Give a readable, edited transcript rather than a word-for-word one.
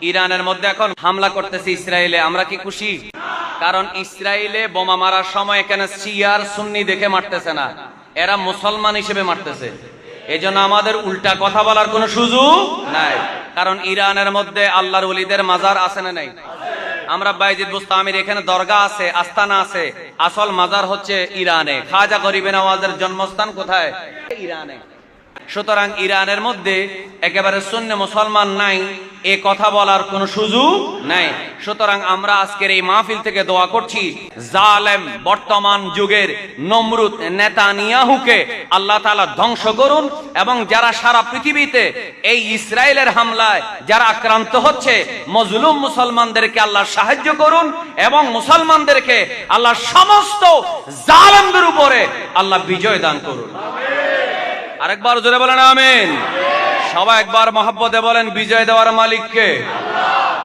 ইরানের মধ্যে এখন হামলা করতেছে ইসরায়েলে, আমরা কি খুশি? কারণ ইসরায়েলে বোমা মারার সময় এখানে শিয়ার সুন্নি দেখে মারতেছে না, এরা মুসলমান হিসেবে মারতেছে। এজন্য আমাদের উল্টা কথা বলার কোনো সুযোগ নাই। কারণ ইরানের মধ্যে আল্লাহর ওলিদের মাজার আছে না নাই? আমরা বাইজিদ বুস্তামির এখানে দরগা আছে, আস্তানা আছে, আসল মাজার হচ্ছে ইরানে। খাজা গরিবে নওয়াজের জন্মস্থান কোথায়? ইরানে। সুতরাং ইরানের মধ্যে একেবারে সুন্নি মুসলমান নাই, এ কথা বলার কোনো সুযোগ নাই। সুতরাং আমরা আজকের এই মাহফিল থেকে দোয়া করছি, জালেম বর্তমান যুগের নমরুদ নেতানিয়াহুকে আল্লাহ তাআলা ধ্বংস করুন, এবং যারা সারা পৃথিবীতে এই ইসরায়েলের হামলায় যারা আক্রান্ত হচ্ছে, মজলুম মুসলমানদেরকে আল্লাহ সাহায্য করুন, এবং মুসলমানদেরকে আল্লাহ সমস্ত জালেমদের উপরে আল্লাহ বিজয় দান করুন। আরেকবার জোরে বলেন আমিন। সবাই একবার মহব্বতে বলেন, বিজয় দেওয়ার মালিক কে?